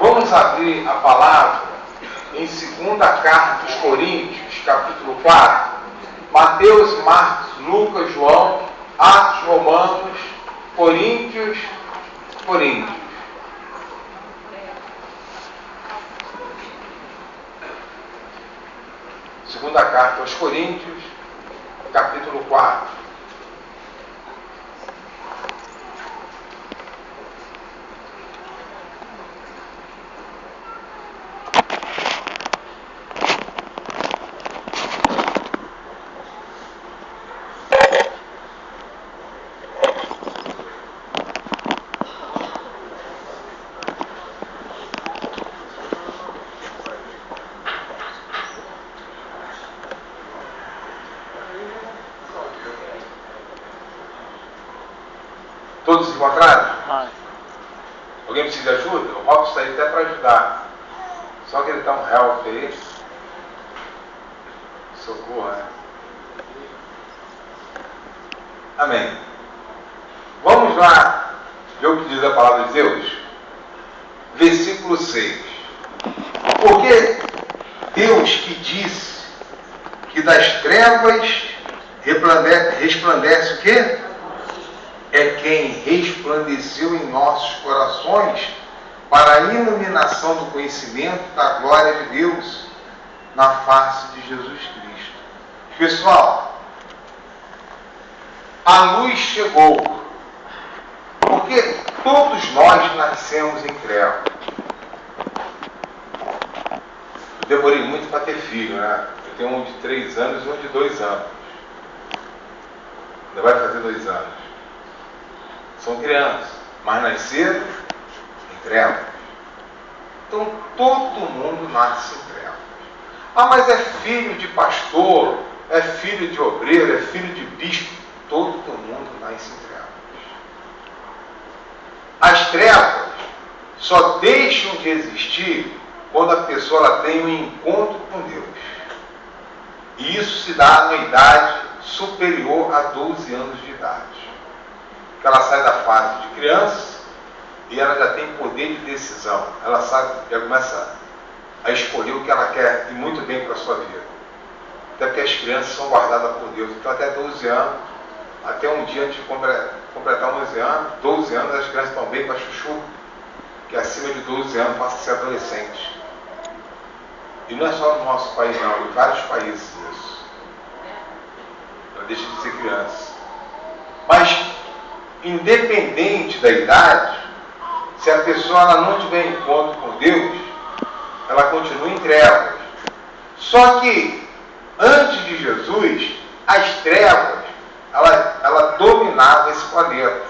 Vamos abrir a palavra em 2ª carta dos Coríntios, capítulo 4. Mateus, Marcos, Lucas, João, Atos, Romanos, Coríntios. 2ª carta aos Coríntios, capítulo 4. Todos se encontraram? Alguém precisa de ajuda? O Robson está aí até para ajudar. Só que ele está um help aí. Socorro, né? Amém. Vamos lá ver o que diz a palavra de Deus. Versículo 6. Porque Deus que disse que das trevas resplandece o quê? É quem resplandeceu em nossos corações para a iluminação do conhecimento da glória de Deus na face de Jesus Cristo. Pessoal, a luz chegou, porque todos nós nascemos em trevas. Eu demorei muito para ter filho, né? Eu tenho um de 3 anos e um de 2 anos. Ainda vai fazer 2 anos. São crianças, mas nasceram em trevas. Então todo mundo nasce em trevas. Ah, mas é filho de pastor, é filho de obreiro, é filho de bispo. Todo mundo nasce em trevas. As trevas só deixam de existir quando a pessoa ela tem um encontro com Deus. E isso se dá na idade superior a 12 anos de idade. Que ela sai da fase de criança e ela já tem poder de decisão. Ela sabe, ela começa a escolher o que ela quer e muito bem para a sua vida. Até porque as crianças são guardadas por Deus. Então até 12 anos, até um dia antes de completar 11 anos, 12 anos, as crianças estão bem para chuchu, que acima de 12 anos passa a ser adolescente. E não é só no nosso país não, em vários países isso. Ela deixa de ser criança. Mas independente da idade, se a pessoa ela não tiver encontro com Deus, ela continua em trevas. Só que antes de Jesus, as trevas ela dominava esse planeta.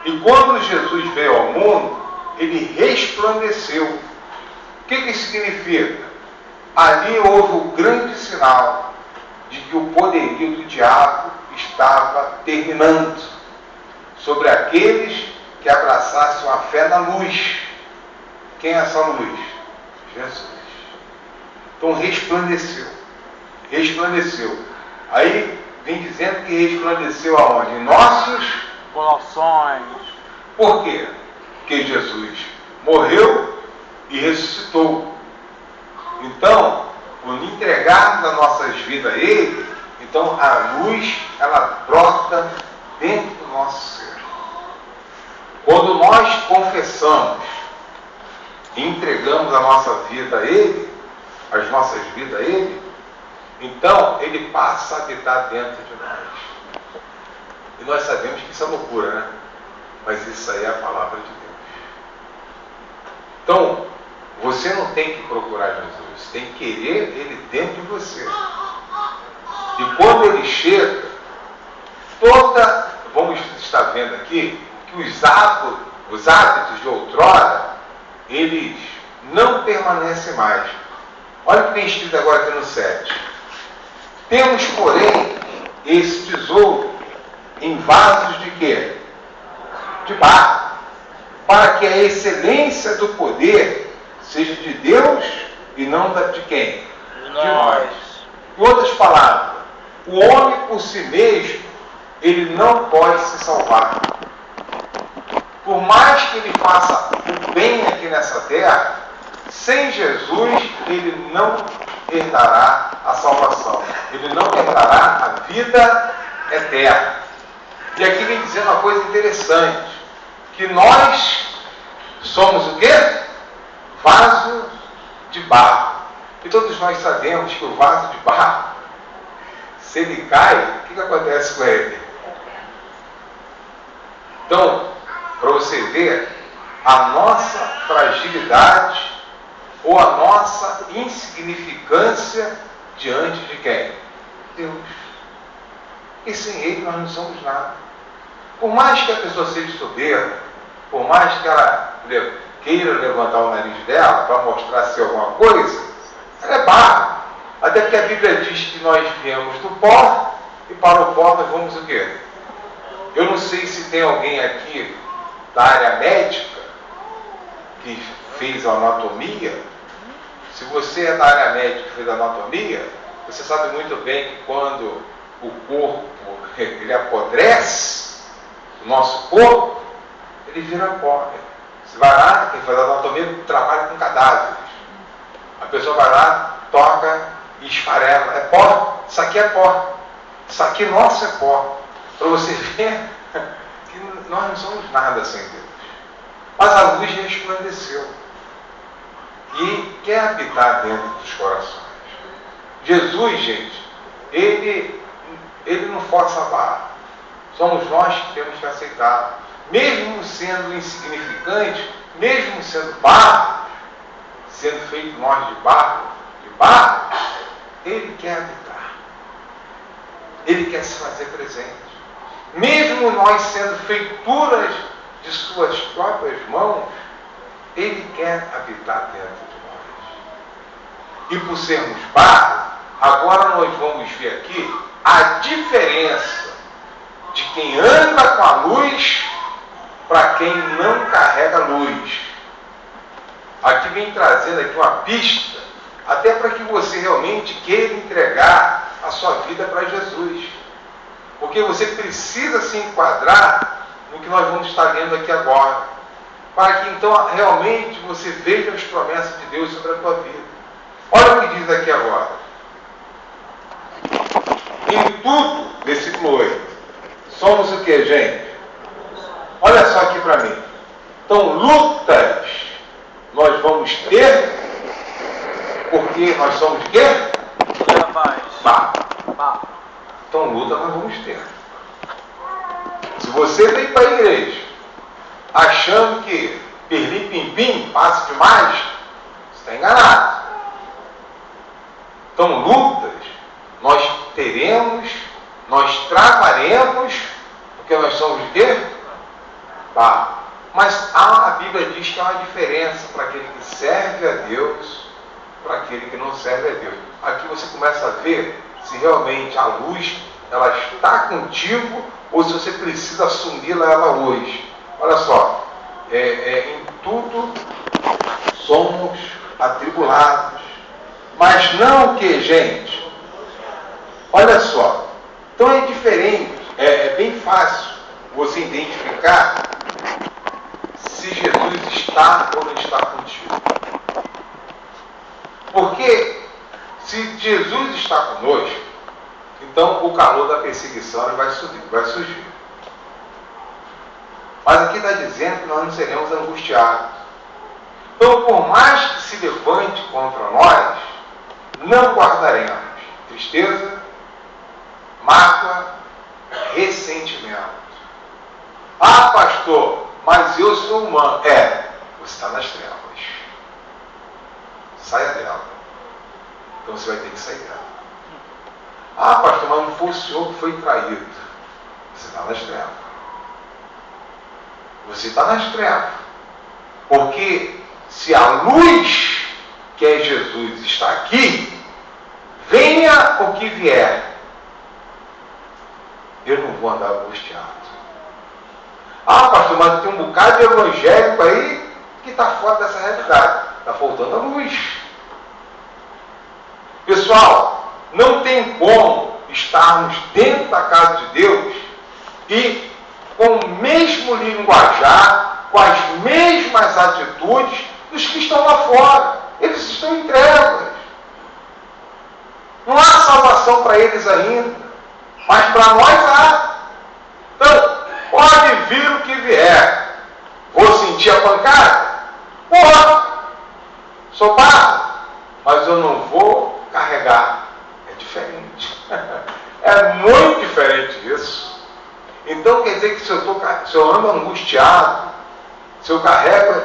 E quando Jesus veio ao mundo, ele resplandeceu. O que isso significa? Ali houve o grande sinal de que o poderio do diabo estava terminando sobre aqueles que abraçassem a fé na luz. Quem é essa luz? Jesus. Então resplandeceu. Resplandeceu. Aí vem dizendo que resplandeceu aonde? Em nossos corações. Por quê? Porque Jesus morreu e ressuscitou. Então, quando entregarmos as nossas vidas a Ele, então a luz ela brota dentro do nosso ser. Quando nós confessamos e entregamos a nossa vida a Ele, as nossas vidas a Ele, então Ele passa a habitar dentro de nós. E nós sabemos que isso é loucura, né? Mas isso aí é a palavra de Deus. Então, você não tem que procurar Jesus, você tem que querer Ele dentro de você. E quando Ele chega, vamos estar vendo aqui, que os hábitos de outrora, eles não permanecem mais. Olha o que tem escrito agora aqui no 7. Temos, porém, esse tesouro em vasos de quê? De barro, para que a excelência do poder seja de Deus e não de quem? De nós. Em outras palavras, o homem por si mesmo, ele não pode se salvar. Por mais que ele faça o bem aqui nessa terra, sem Jesus, ele não herdará a salvação. Ele não herdará a vida eterna. E aqui vem dizendo uma coisa interessante, que nós somos o quê? Vaso de barro. E todos nós sabemos que o vaso de barro, se ele cai, o que acontece com ele? Então, para você ver a nossa fragilidade ou a nossa insignificância diante de quem? Deus. E sem Ele nós não somos nada. Por mais que a pessoa seja soberba, por mais que ela queira levantar o nariz dela para mostrar ser alguma coisa, ela é barro. Até porque a Bíblia diz que nós viemos do pó e para o pó nós vamos o quê? Eu não sei se tem alguém aqui da área médica que fez a anatomia. Se você é da área médica e fez a anatomia, você sabe muito bem que quando o corpo ele apodrece, o nosso corpo, ele vira pó. Você vai lá, quem faz a anatomia trabalha com cadáveres. A pessoa vai lá, toca e esfarela. É pó, isso aqui é pó. Isso aqui nosso é pó. Para você ver que nós não somos nada sem Deus. Mas a luz resplandeceu. E quer habitar dentro dos corações. Jesus, gente, ele não força a barra. Somos nós que temos que aceitar. Mesmo sendo insignificante, mesmo sendo barro, sendo feito nós de barro, ele quer habitar. Ele quer se fazer presente. Mesmo nós sendo feituras de suas próprias mãos, ele quer habitar dentro de nós. E por sermos barro, agora nós vamos ver aqui a diferença de quem anda com a luz para quem não carrega luz. Aqui vem trazendo aqui uma pista, até para que você realmente queira entregar a sua vida para Jesus. Porque você precisa se enquadrar no que nós vamos estar lendo aqui agora, para que então realmente você veja as promessas de Deus sobre a tua vida. Olha o que diz aqui agora. Em tudo, versículo 8, somos o que, gente? Olha só aqui para mim. Então, lutas nós vamos ter, porque nós somos o quê? Barro. Então, luta nós vamos ter. Se você vem para a igreja achando que pirlim-pim-pim, passa demais, você está enganado. Então, lutas nós teremos, nós travaremos, porque nós somos de quê? Barro. Mas a Bíblia diz que há uma diferença para aquele que serve a Deus, para aquele que não serve a Deus. Aqui você começa a ver se realmente a luz ela está contigo ou se você precisa assumi-la ela hoje. Olha só, em tudo somos atribulados, mas não o que, gente? Olha só, então é diferente, é bem fácil você identificar se Jesus está ou não está contigo. Porque se Jesus está conosco, então o calor da perseguição vai surgir. Mas aqui está dizendo que nós não seremos angustiados. Então, por mais que se levante contra nós, não guardaremos tristeza, mágoa, ressentimento. Ah, pastor, mas eu sou humano. Você está nas trevas. Saia dela. Então você vai ter que sair dela. Ah, pastor, mas não foi o senhor que foi traído. Você está nas trevas. Você está nas trevas. Porque se a luz, que é Jesus, está aqui, venha o que vier, eu não vou andar angustiado. Ah, pastor, mas tem um bocado de evangélico aí que está fora dessa realidade. Está faltando a luz. Pessoal, não tem como estarmos dentro da casa de Deus e com o mesmo linguajar, com as mesmas atitudes dos que estão lá fora. Eles estão em trevas. Não há salvação para eles ainda, mas para nós há. Então, pode vir o que vier. Vou sentir a pancada? Porra! Sou barro, mas eu não vou carregar. É diferente. É muito diferente isso. Então quer dizer que se eu ando angustiado, se eu carrego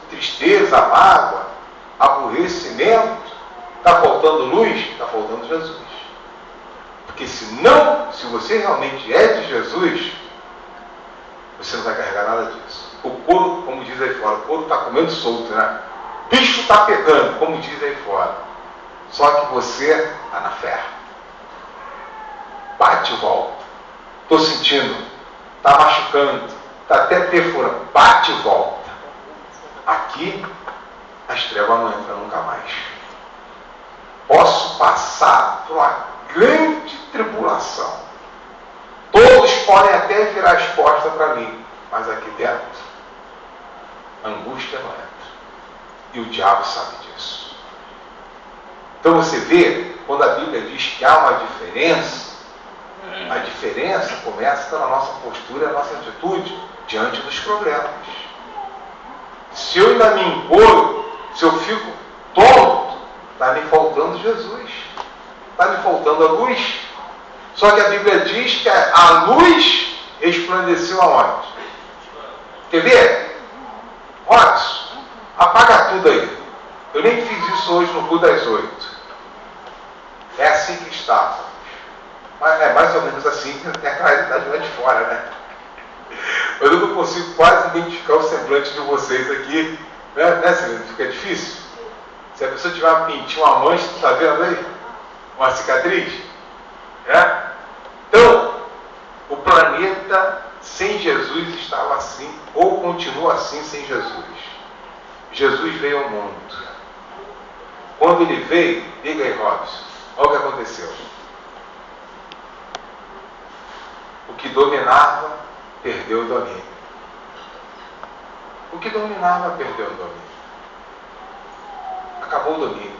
tristeza, mágoa, aborrecimento, está faltando luz? Está faltando Jesus. Porque se você realmente é de Jesus, você não vai carregar nada disso. O couro, como diz aí fora, o couro está comendo solto, né? O bicho está pegando, como diz aí fora. Só que você está na fé. Bate e volta. Estou sentindo, está machucando, está até perfurando. Bate e volta. Aqui, as trevas não entram nunca mais. Posso passar por uma grande tribulação. Todos podem até virar as costas para mim, mas aqui dentro, angústia não entra. E o diabo sabe disso. Então você vê, quando a Bíblia diz que há uma diferença, a diferença começa pela nossa postura e a nossa atitude diante dos problemas. Se eu ainda me encolho, se eu fico tonto, está me faltando Jesus. Está me faltando a luz. Só que a Bíblia diz que a luz resplandeceu aonde? Quer ver? Robson, apaga tudo aí. Eu nem fiz isso hoje no culto das 8. É assim que está. Mas é mais ou menos assim que tem a claridade lá de fora, né? Eu não consigo quase identificar o semblante de vocês aqui. Né, Celina? Fica difícil. Se a pessoa tiver uma pintinha, uma mancha, tu está vendo aí? Uma cicatriz? É? Então, o planeta sem Jesus estava assim, ou continua assim sem Jesus. Jesus veio ao mundo. Quando ele veio, diga aí, Robson, olha o que aconteceu. O que dominava, perdeu o domínio. O que dominava, perdeu o domínio. Acabou o domínio.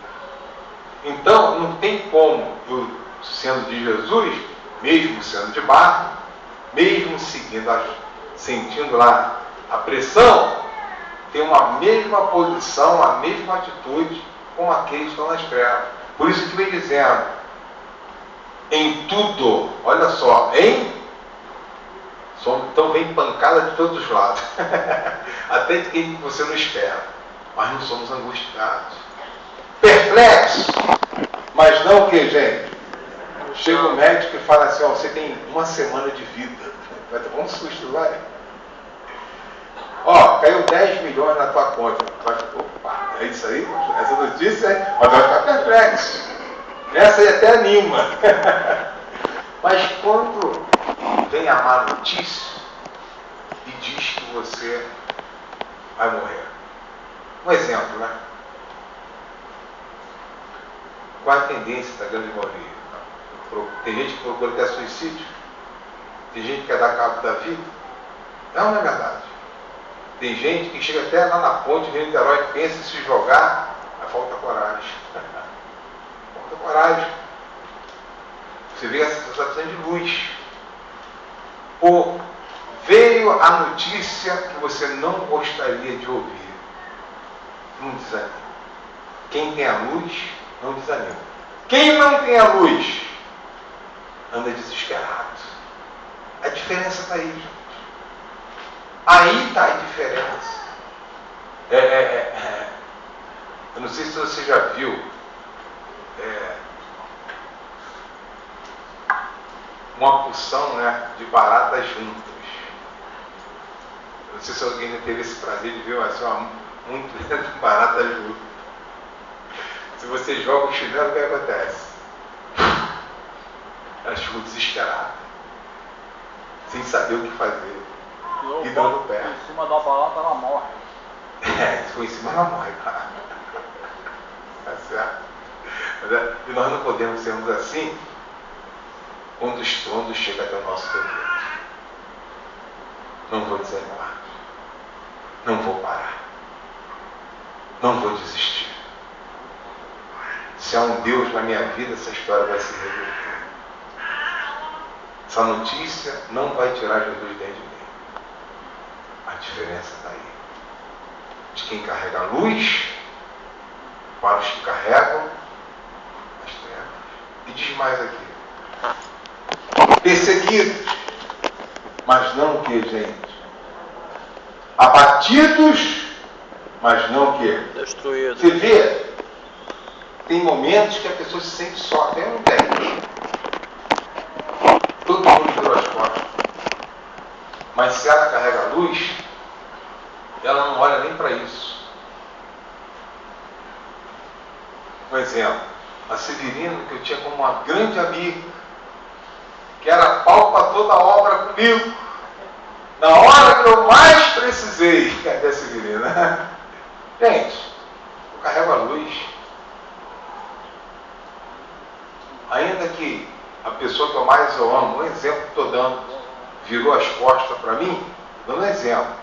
Então, não tem como eu, sendo de Jesus, mesmo sendo de barro, mesmo sentindo lá a pressão, ter uma mesma posição, a mesma atitude como aqueles que estão nas trevas. Por isso que vem dizendo, em tudo, olha só, então vem pancada de todos os lados, até de quem você não espera, mas não somos angustiados, perplexos, mas não o que, gente? Chega o médico e fala assim, ó, você tem 1 semana de vida, vai ter um susto, vai? Ó, caiu 10 milhões na tua conta, vai, opa, é isso aí? Essa notícia aí, mas vai ficar perplexo, essa aí até anima, mas quando vem a má notícia e diz que você vai morrer. Um exemplo, né? Qual a tendência da grande maioria? Tem gente que procura até suicídio? Tem gente que quer dar cabo da vida? Não, não é verdade. Tem gente que chega até lá na ponte de Niterói e pensa em se jogar, mas falta coragem. Falta coragem. Você vê essa sensação de luz. Ou veio a notícia que você não gostaria de ouvir. Não desanima. Quem tem a luz, não desanima. Quem não tem a luz, anda desesperado. A diferença está aí, gente. Aí está a diferença. Eu não sei se você já viu uma porção, né, de baratas juntas. Eu não sei se alguém teve esse prazer de ver assim, muito de baratas juntas. Se você joga o chinelo, o que acontece? Elas ficam desesperadas, sem saber o que fazer. E dando pé. Em cima da barata, ela morre. Se for em cima, ela morre. Tá certo? E nós não podemos sermos assim quando o estrondo chega até o nosso dedo. Não vou desanimar. Não vou parar. Não vou desistir. Se há um Deus na minha vida, essa história vai se reverter. Essa notícia não vai tirar Jesus dentro de mim. A diferença está aí. De quem carrega a luz para os que carregam as trevas. E diz mais aqui. Perseguidos, mas não o que, gente? Abatidos, mas não o que? Destruídos. Você vê, tem momentos que a pessoa se sente só, até não tem. Todo mundo virou as costas. Mas se ela carrega a luz, ela não olha nem para isso. Um exemplo, a Severina, que eu tinha como uma grande amiga, que era pau para toda a obra comigo, na hora que eu mais precisei. Cadê a Severina? Gente, eu carrego a luz. Ainda que a pessoa que eu mais amo, um exemplo que estou dando, virou as costas para mim, dando um exemplo.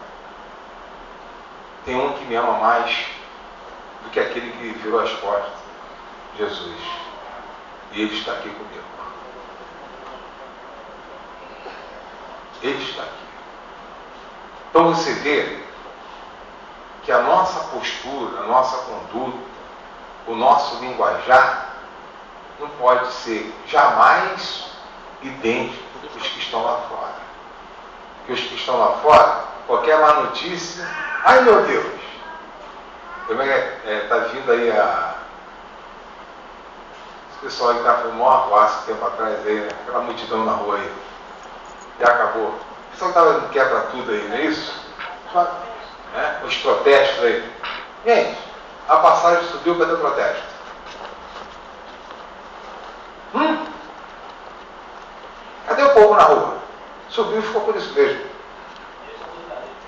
Tem um que me ama mais do que aquele que virou as costas, Jesus. E Ele está aqui comigo. Ele está aqui. Então você vê que a nossa postura, a nossa conduta, o nosso linguajar não pode ser jamais idêntico dos que estão lá fora. Porque os que estão lá fora, qualquer má notícia, ai meu Deus! Está vindo aí esse pessoal aí que estava fazendo maior arruaça tempo atrás aí, né? Aquela multidão na rua aí. Já acabou. O pessoal que estava quebra tudo aí, não é isso? Os protestos aí. Gente, a passagem subiu, cadê o protesto? Cadê o povo na rua? Subiu e ficou por isso mesmo.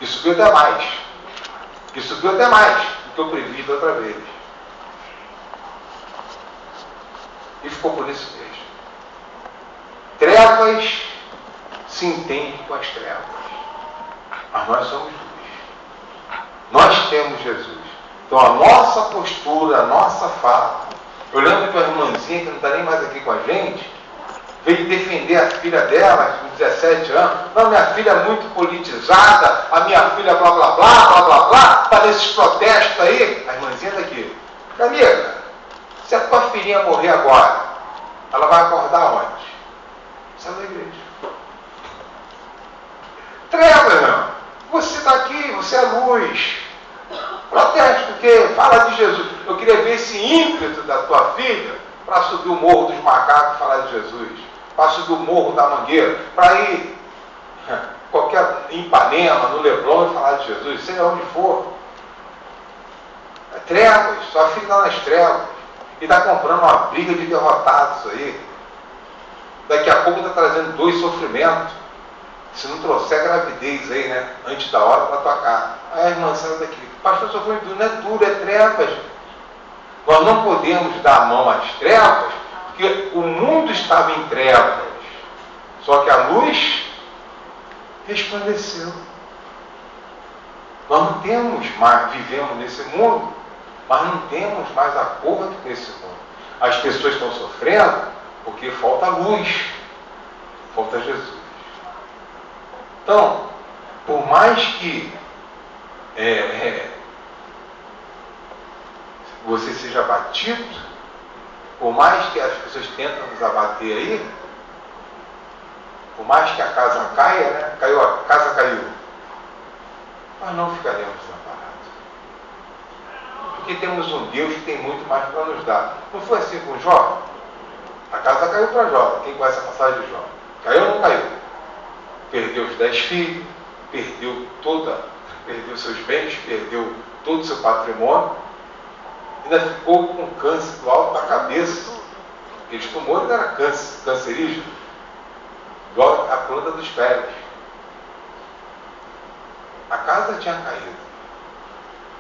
E subiu até mais. E subiu até mais do que eu previ da outra vez. E ficou por isso mesmo. Trevas se entendem com as trevas. Mas nós somos luz. Nós temos Jesus. Então a nossa postura, a nossa fala. Eu lembro que uma irmãzinha que não está nem mais aqui com a gente, veio defender a filha dela, com 17 anos. Não, minha filha é muito politizada, a minha filha blá blá blá, blá blá blá, está nesses protestos aí. A irmãzinha está aqui. Amiga, se a tua filhinha morrer agora, ela vai acordar onde? Sai da igreja. Treva, irmão. Você está aqui, você é luz. Protesto o quê? Fala de Jesus. Eu queria ver esse ímpeto da tua filha para subir o Morro dos Macacos e falar de Jesus. Para subir o Morro da Mangueira. Para ir em Ipanema, no Leblon e falar de Jesus. Seja onde for. É trevas. Sua filha está nas trevas. E está comprando uma briga de derrotados aí. Daqui a pouco está trazendo 2 sofrimentos. Se não trouxer gravidez aí, né? Antes da hora para tua casa. Aí a irmã saiu daqui. Pastor, sofrimento não é duro, é trevas. Nós não podemos dar a mão às trevas, porque o mundo estava em trevas. Só que a luz resplandeceu. Nós não temos mais, vivemos nesse mundo, mas não temos mais acordo com esse mundo. As pessoas estão sofrendo porque falta luz, falta Jesus. Então, por mais que você seja abatido, por mais que as pessoas tentam nos abater aí, por mais que a casa caia, né? A casa caiu, nós não ficaremos desamparados. Porque temos um Deus que tem muito mais para nos dar. Não foi assim com Jó? A casa caiu para Jó. Quem conhece a passagem de Jó? Caiu ou não caiu? Perdeu os 10 filhos, perdeu seus bens, perdeu todo o seu patrimônio, ainda ficou com câncer do alto da cabeça. Aqueles tumores eram cancerígenos, igual a planta dos pés. A casa tinha caído.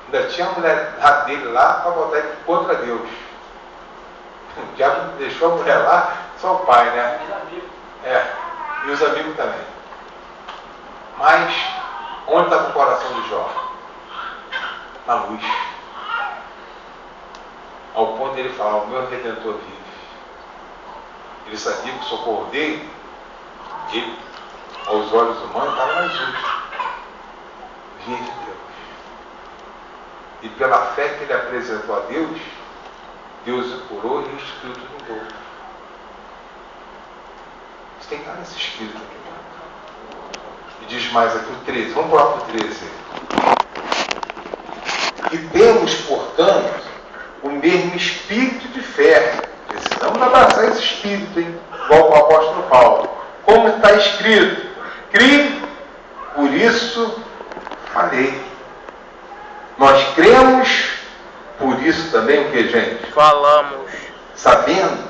Ainda tinha a mulher dele lá para botar ele contra Deus. O diabo deixou a mulher lá, só o pai, né? E os amigos também. Mas, onde estava o coração de Jó? Na luz. ao ponto de ele falar, o meu Redentor vive. Ele sabia que o socorro dele, ele, aos olhos humanos, estava nas últimas. Vinha de Deus. E pela fé que ele apresentou a Deus, Deus o curou e o Espírito mudou. Isso tem que estar nesse Espírito aqui. E diz mais aqui o 13. Vamos para o 13. E temos, portanto, o mesmo espírito de fé. Precisamos abraçar esse espírito, hein? Igual o apóstolo Paulo. Como está escrito, criei, por isso falei. Nós cremos, por isso também o que, gente? Falamos. Sabendo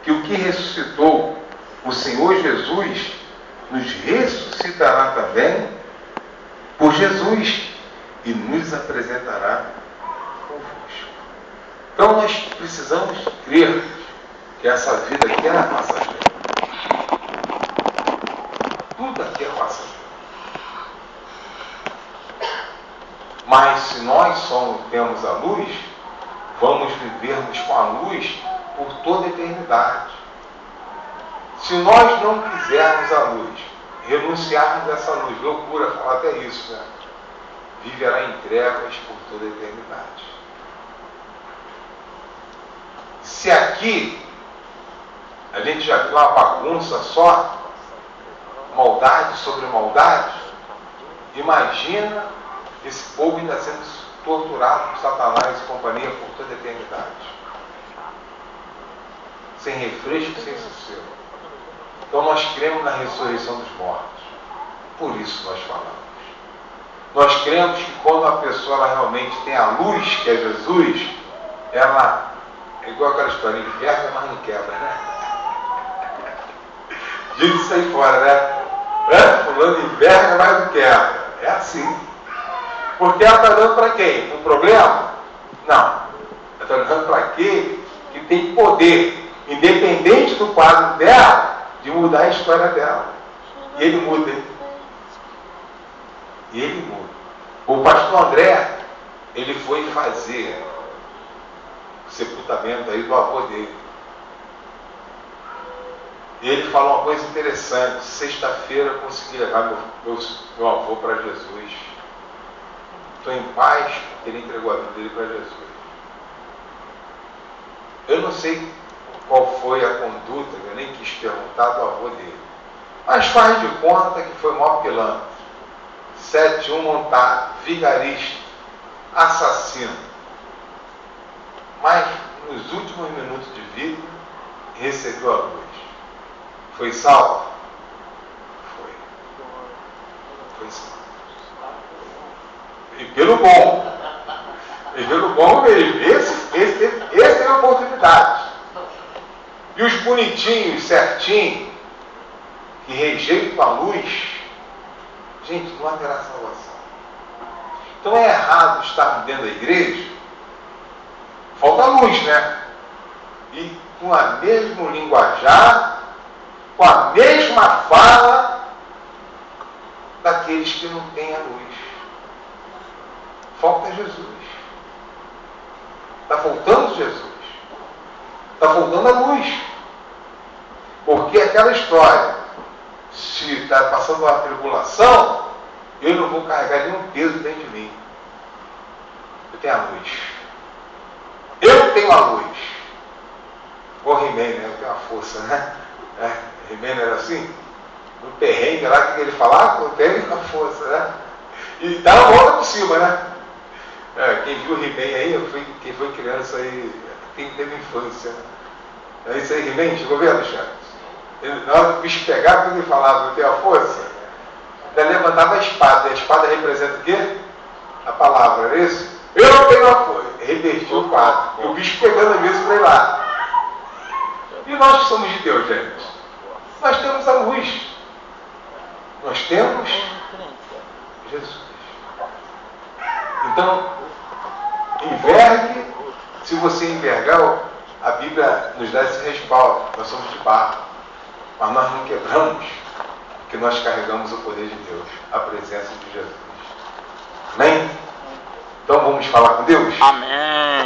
que o que ressuscitou o Senhor Jesus nos ressuscitará também por Jesus e nos apresentará convosco. Então nós precisamos crer que essa vida aqui é passageira. Tudo aqui é passageiro. Mas se nós temos a luz, vamos vivermos com a luz por toda a eternidade. Se nós não quisermos a luz, renunciarmos a essa luz, loucura falar até isso, né? Viverá em trevas por toda a eternidade. Se aqui a gente já viu uma bagunça só, maldade sobre maldade, imagina esse povo ainda sendo torturado por Satanás e companhia por toda a eternidade. Sem refresco, sem sossego. Então nós cremos na ressurreição dos mortos. Por isso nós falamos. Nós cremos que quando a pessoa ela realmente tem a luz, que é Jesus, ela é igual aquela história, enverga, mas não quebra, né? Diz isso aí fora, né? Fulano enverga, mas não quebra. É assim. Porque ela está dando para quem? Um problema? Não. Ela está dando para aquele que tem poder, independente do quadro dela, de mudar a história dela. E ele muda. E ele muda. O pastor André, ele foi fazer o sepultamento aí do avô dele. E ele falou uma coisa interessante. Sexta-feira eu consegui levar meu avô para Jesus. Estou em paz porque ele entregou a vida dele para Jesus. Eu não sei qual foi a conduta, eu nem quis perguntar do avô dele. Mas faz de conta que foi o maior pilantra. 7-1 montado, vigarista, assassino. Mas nos últimos minutos de vida, recebeu a luz. Foi salvo? Foi. Foi salvo. E pelo bom. E pelo bom mesmo. Esse teve a oportunidade. E os bonitinhos, certinhos, que rejeitam a luz, gente, não haverá salvação. Então é errado estar dentro da igreja, falta luz, né? E com a mesmo linguajar, com a mesma fala daqueles que não têm a luz. Falta Jesus. Está faltando Jesus. Está faltando a luz. Porque aquela história, se está passando uma tribulação, eu não vou carregar nenhum peso dentro de mim. Eu tenho a luz. Eu tenho a luz. O He-Man, né? Eu tenho a força, né? He-Man não era assim? No perrengue lá, que ele falava, eu tenho a força, né? E dá uma volta por cima, né? Quem viu o He-Man aí, quem foi criança aí, quem teve infância, né? É isso aí, He-Man, chegou a ver, Alexandre? Na hora que o bicho pegava, quando ele falava, eu tenho a força, ele levantava a espada. E a espada representa o quê? A palavra, é isso? Eu tenho a força. Revertiu o quadro. E o bicho pegando a mesa para ir lá. E nós que somos de Deus, gente? Nós temos a luz. Nós temos Jesus. Então, envergue. Se você envergar, a Bíblia nos dá esse respaldo. Nós somos de barro. Mas nós não quebramos, porque nós carregamos o poder de Deus, a presença de Jesus. Amém? Então vamos falar com Deus? Amém.